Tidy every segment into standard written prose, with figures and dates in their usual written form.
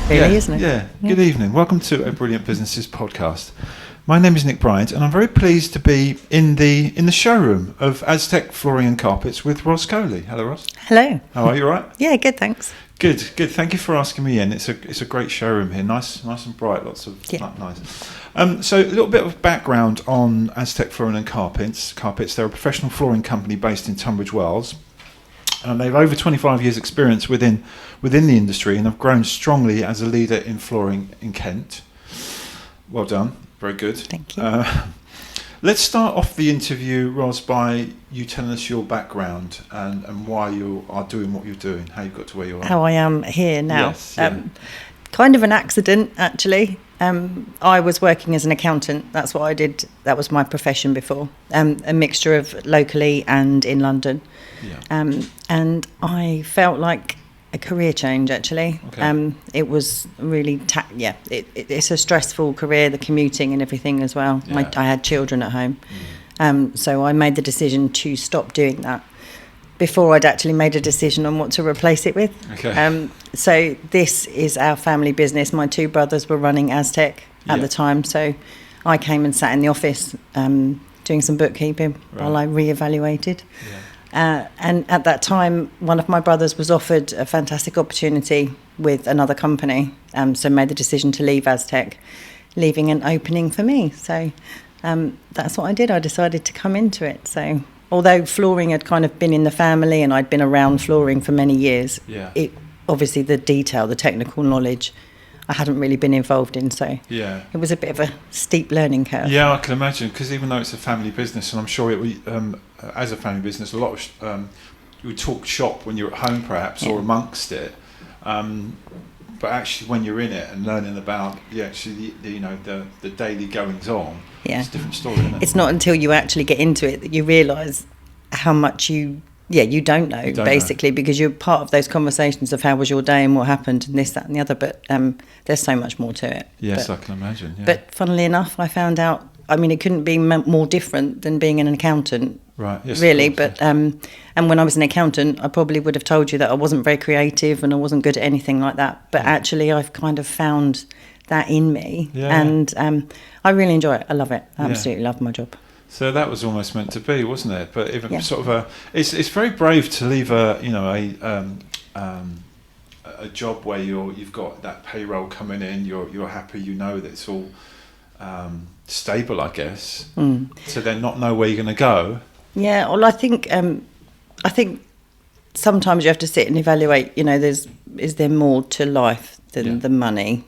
really, isn't it? Yeah. Good evening. Welcome to a Brilliant Businesses podcast. My name is Nick Bryant, and I'm very pleased to be in the showroom of Aztec Flooring and Carpets with Roz Coley. Hello, Roz. Hello. How are you? All right? Yeah, good, thanks. Good. Thank you for asking me in. It's a great showroom here. Nice and bright. Lots of nice. So a little bit of background on Aztec Flooring and Carpets. They're a professional flooring company based in Tunbridge Wells. And they have over 25 years' experience within the industry and have grown strongly as a leader in flooring in Kent. Well done. Very good. Thank you. Let's start off the interview, Roz, by you telling us your background and why you are doing what you're doing, how you got to where you are. How I am here now. Yes, yeah. Kind of an accident, actually. I was working as an accountant. That's what I did. That was my profession before. A mixture of locally and in London. Yeah. And I felt like a career change, actually. Okay. It was really, it's a stressful career, the commuting and everything as well. Yeah. I had children at home. So I made the decision to stop doing that before I'd actually made a decision on what to replace it with. Okay. So this is our family business. My two brothers were running Aztec at the time. So I came and sat in the office doing some bookkeeping while I reevaluated. Yeah. And at that time, one of my brothers was offered a fantastic opportunity with another company, so made the decision to leave Aztec, leaving an opening for me. So that's what I did. I decided to come into it. So although flooring had kind of been in the family and I'd been around flooring for many years, it obviously the detail, the technical knowledge, I hadn't really been involved in, so it was a bit of a steep learning curve. Yeah, I can imagine, because even though it's a family business, and I'm sure as a family business, a lot of you would talk shop when you're at home, perhaps, or amongst it. But actually, when you're in it and learning about the daily goings on, it's a different story, isn't it? It's not until you actually get into it that you realise how much you don't know, basically, because you're part of those conversations of how was your day and what happened and this, that and the other, but there's so much more to it. Yes, I can imagine. Yeah. But funnily enough, I found out, it couldn't be more different than being an accountant. Right, yes. Really, but and when I was an accountant, I probably would have told you that I wasn't very creative and I wasn't good at anything like that. But actually, I've kind of found that in me, and I really enjoy it. I love it. I absolutely love my job. So that was almost meant to be, wasn't it? But even sort of it's very brave to leave a job where you've got that payroll coming in. You're happy. You know that it's all stable, I guess. To then not know where you're going to go. Yeah, well, I think sometimes you have to sit and evaluate. Is there more to life than the money?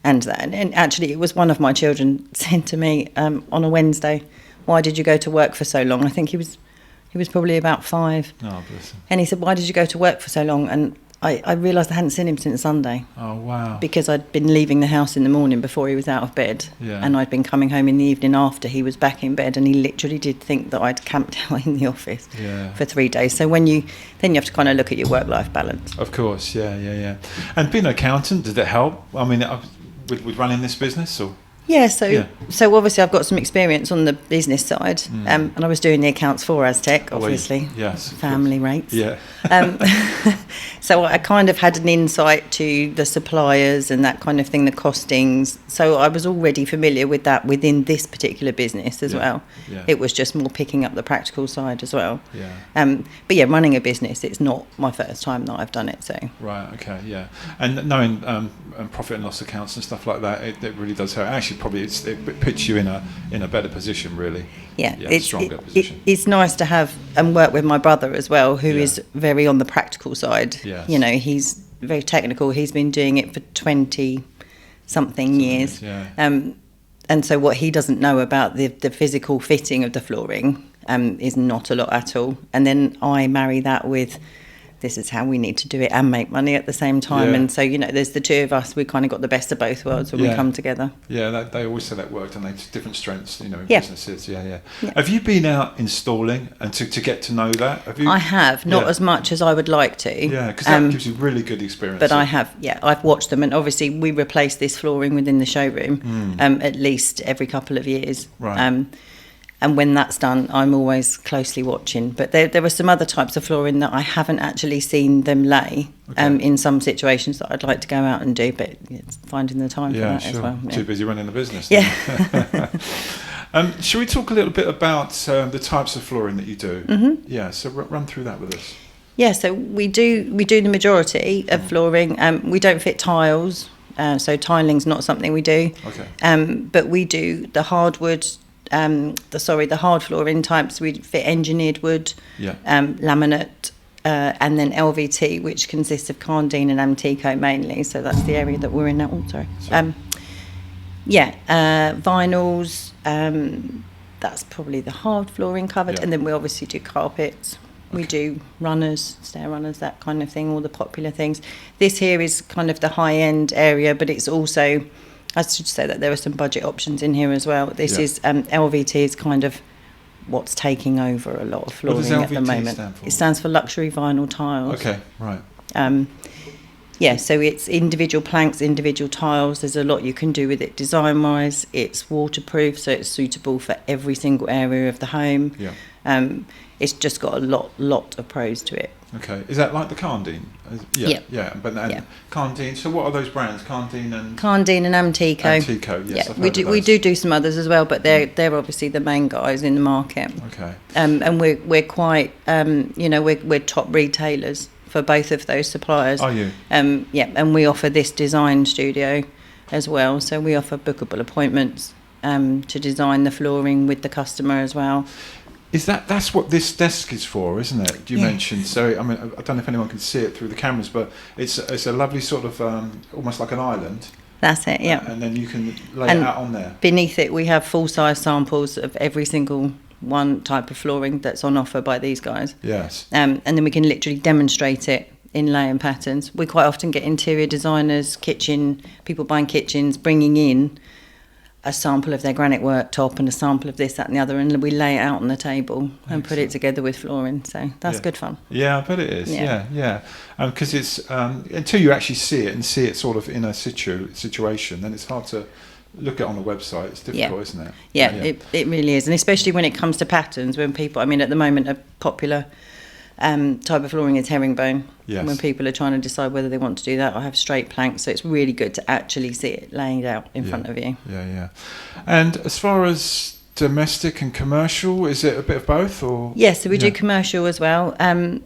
And that, and actually, it was one of my children said to me on a Wednesday, "Why did you go to work for so long?" I think he was probably about 5. Oh, bless him. And he said, "Why did you go to work for so long?" And I realised I hadn't seen him since Sunday. Oh, wow. Because I'd been leaving the house in the morning before he was out of bed, and I'd been coming home in the evening after he was back in bed, and he literally did think that I'd camped out in the office for 3 days. So then you have to kind of look at your work-life balance. Of course, yeah. And being an accountant, did it help? With running this business, or? Yeah, so obviously I've got some experience on the business side, and I was doing the accounts for Aztec, obviously, family rates. Yeah. So I kind of had an insight to the suppliers and that kind of thing, the costings. So I was already familiar with that within this particular business as well. Yeah. It was just more picking up the practical side as well. Yeah. But running a business, it's not my first time that I've done it. So. Right. Okay. Yeah. And knowing profit and loss accounts and stuff like that, it really does help. Actually, probably it puts you in a better position, really. Yeah, it's stronger position. It's nice to have and work with my brother as well, who is very on the practical side. Yes. He's very technical. He's been doing it for 20-something years. Yeah. And so what he doesn't know about the physical fitting of the flooring is not a lot at all. And then I marry that with this is how we need to do it and make money at the same time. And so, there's the two of us. We kind of got the best of both worlds when we come together. Yeah, they always say that worked, and they have different strengths, in businesses. Yeah. Have you been out installing and to get to know that? Have you? I have, not as much as I would like to. Yeah, because that gives you really good experience. But I have, I've watched them, and obviously we replace this flooring within the showroom at least every couple of years. Right. And when that's done, I'm always closely watching. But there are some other types of flooring that I haven't actually seen them lay in some situations that I'd like to go out and do, but it's finding the time for that as well. Too busy running the business. Yeah. Shall we talk a little bit about the types of flooring that you do? Mm-hmm. Yeah, so run through that with us. Yeah, so we do the majority of flooring. We don't fit tiles, so tiling's not something we do. Okay. But we do the hardwood. The hard flooring types. We fit engineered wood, laminate, and then LVT, which consists of Cardine and Antico mainly. So that's the area that we're in now. Oh, sorry. Vinyls. That's probably the hard flooring covered, and then we obviously do carpets. We do runners, stair runners, that kind of thing, all the popular things. This here is kind of the high-end area, but it's also, I should say that there are some budget options in here as well. This is LVT is kind of what's taking over a lot of flooring at the moment. Stand for? It stands for luxury vinyl tiles. Okay, right. So it's individual planks, individual tiles. There's a lot you can do with it design-wise. It's waterproof, so it's suitable for every single area of the home. Yeah. It's just got a lot of pros to it. Okay, is that like the Cardine? Yeah. But Cardine. So what are those brands? Cardine and Antico. Antico, yes. Yeah, we do some others as well, but they're obviously the main guys in the market. Okay. And we're quite we're top retailers for both of those suppliers. Are you? And we offer this design studio as well, so we offer bookable appointments to design the flooring with the customer as well. That's what this desk is for, isn't it? You mentioned. So I mean, I don't know if anyone can see it through the cameras, but it's a lovely sort of almost like an island. That's it. Yeah. And then you can lay it out on there. Beneath it, we have full-size samples of every single one type of flooring that's on offer by these guys. Yes. And then we can literally demonstrate it in laying patterns. We quite often get interior designers, people buying kitchens, bringing in a sample of their granite worktop and a sample of this, that and the other, and we lay it out on the table and put it together with flooring. So that's good fun. Yeah, I bet it is. Yeah. Because it's until you actually see it and see it sort of in a situation, then it's hard to look at on the website. It's difficult, isn't it? Yeah, it really is. And especially when it comes to patterns, when people, at the moment, a popular type of flooring is herringbone. Yes. When people are trying to decide whether they want to do that or have straight planks, so it's really good to actually see it laid out in front of you. Yeah. And as far as domestic and commercial, is it a bit of both, or? Yes, so we do commercial as well. So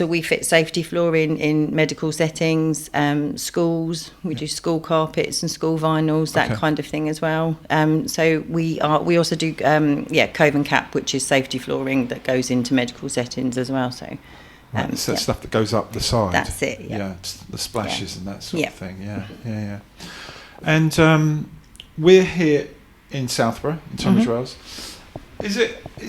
we fit safety flooring in medical settings, schools. We do school carpets and school vinyls, that kind of thing as well. So we also do Cove and Cap, which is safety flooring that goes into medical settings as well. So. It's that stuff that goes up the side. That's it. Yeah. The splashes and that sort of thing. Yeah. And we're here in Southborough, in Tunbridge Wells. Is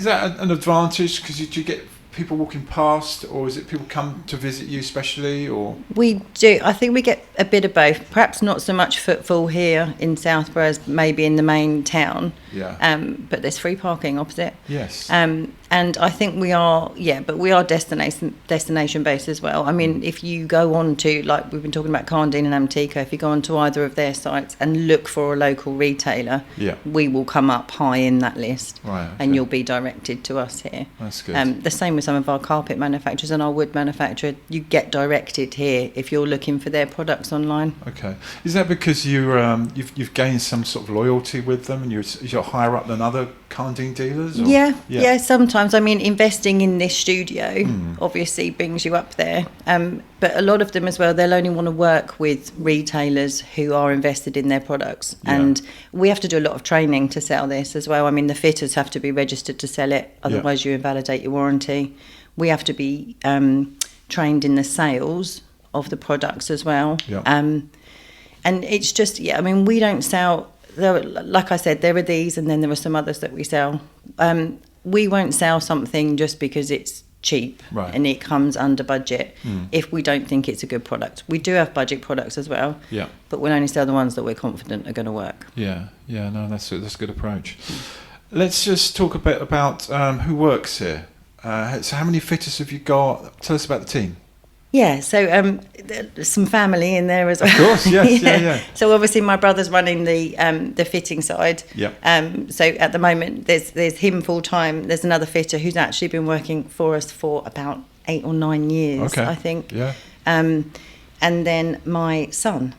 that an advantage? Because you get people walking past, or is it people come to visit you specially, or? We do. I think we get a bit of both. Perhaps not so much footfall here in Southborough as maybe in the main town. Yeah. But there's free parking opposite. Yes. And I think we are destination based as well. I mean, if you go on to, like we've been talking about Cardine and Antico, if you go on to either of their sites and look for a local retailer, we will come up high in that list. Right. Okay. And you'll be directed to us here. That's good. The same with some of our carpet manufacturers and our wood manufacturer. You get directed here if you're looking for their products online. Okay. Is that because you've gained some sort of loyalty with them and you're higher up than other Cardine dealers? Or? Yeah. Sometimes. I mean, investing in this studio obviously brings you up there. But a lot of them as well, they'll only want to work with retailers who are invested in their products. Yeah. And we have to do a lot of training to sell this as well. I mean, the fitters have to be registered to sell it. Otherwise, you invalidate your warranty. We have to be trained in the sales of the products as well. Yeah. And it's just, we don't sell... Like I said, there are these and then there are some others that we sell. We won't sell something just because it's cheap and it comes under budget if we don't think it's a good product. We do have budget products as well, but we'll only sell the ones that we're confident are going to work. No, that's a good approach. Let's just talk a bit about who works here. So how many fitters have you got? Tell us about the team. Yeah, so there's some family in there as well. Of course, yes, yeah. So obviously my brother's running the fitting side. Yeah. So at the moment there's him full time. There's another fitter who's actually been working for us for about 8 or 9 years, I think. Yeah. And then my son.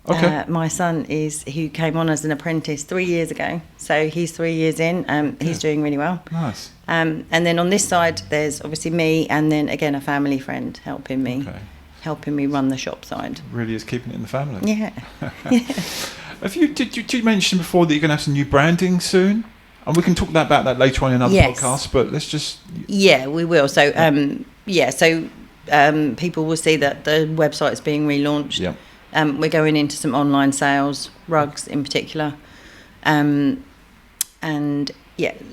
Okay. My son who came on as an apprentice 3 years ago. So he's 3 years in. He's doing really well. Nice. And then on this side, there's obviously me, and then again a family friend helping me run the shop side. Really is keeping it in the family. Yeah. Did you mention before that you're going to have some new branding soon? And we can talk about that later on in other podcasts. But let's just. Yeah, we will. So people will see that the website is being relaunched. Yeah. We're going into some online sales, rugs in particular, and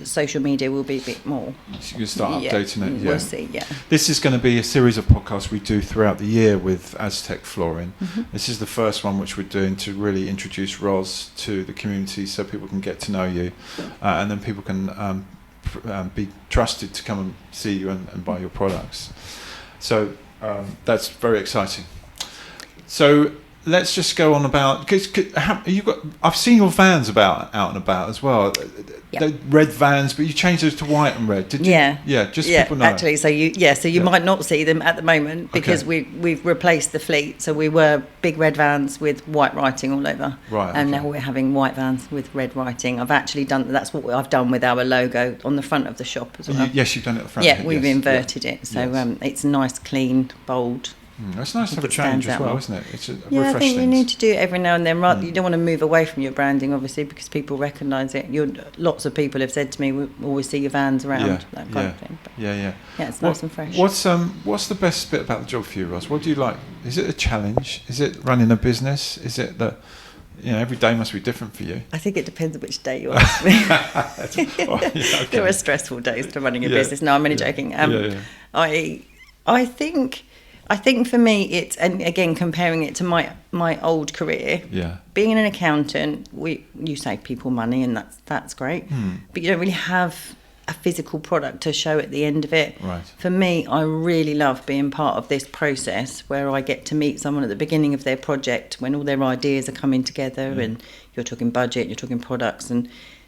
social media will be a bit more. So you can start updating it. Yeah. We'll see. Yeah. This is going to be a series of podcasts we do throughout the year with Aztec Flooring. Mm-hmm. This is the first one which we're doing to really introduce Ros to the community, so people can get to know you, and then people can be trusted to come and see you and buy your products. So that's very exciting. So. Let's just go on about because I've seen your vans out and about as well. Yep. They're red vans, but you changed those to white and red, did you? Yeah, people know. Actually, so you might not see them at the moment because we've replaced the fleet. So we were big red vans with white writing all over, right? And now we're having white vans with red writing. I've actually done that's what I've done with our logo on the front of the shop as well. Yes, you've done it at the front. Yeah, we've inverted it, so it's nice, clean, bold. It's nice to have a change as well, isn't it? It's refreshing. I think you need to do it every now and then. Right, you don't want to move away from your branding, obviously, because people recognise it. Lots of people have said to me, "We always see your vans around." That kind of thing. But yeah, it's nice and fresh. What's the best bit about the job for you, Ros? What do you like? Is it a challenge? Is it running a business? Is it that every day must be different for you? I think it depends on which day you ask me. There are stressful days to running a business. No, I'm only joking. I think for me it's, and again comparing it to my old career, being an accountant, you save people money and that's great, but you don't really have a physical product to show at the end of it. Right. For me, I really love being part of this process where I get to meet someone at the beginning of their project when all their ideas are coming together and you're talking budget, you're talking products, and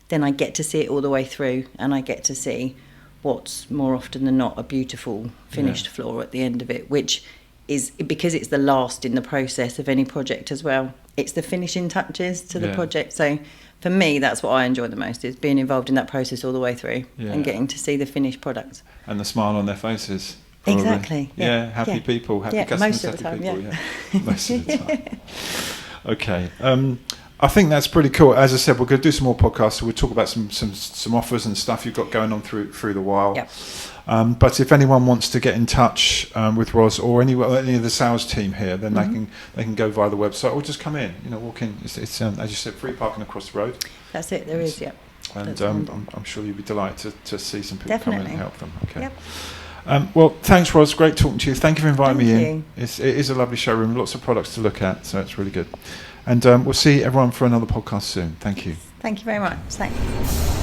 then I get to see it all the way through and I get to see what's more often than not a beautiful finished floor at the end of it, which is because it's the last in the process of any project as well. It's the finishing touches to the project. So for me, that's what I enjoy the most, is being involved in that process all the way through and getting to see the finished product. And the smile on their faces. Probably. Exactly. Happy people, happy customers, happy people. Most of the time. Okay. I think that's pretty cool. As I said, we're going to do some more podcasts, so we'll talk about some offers and stuff you've got going on through the while. Yep. But if anyone wants to get in touch with Ros or any of the sales team here, then they can go via the website or just come in. Walk in. It's as you said, free parking across the road. That's it. There is. Yeah. And I'm sure you'll be delighted to see some people come in and help them. Okay. Yep. Well, thanks, Ros. Great talking to you. Thank you for inviting me in. It is a lovely showroom. Lots of products to look at, so it's really good. And we'll see everyone for another podcast soon. Thank you. Thank you very much. Thanks.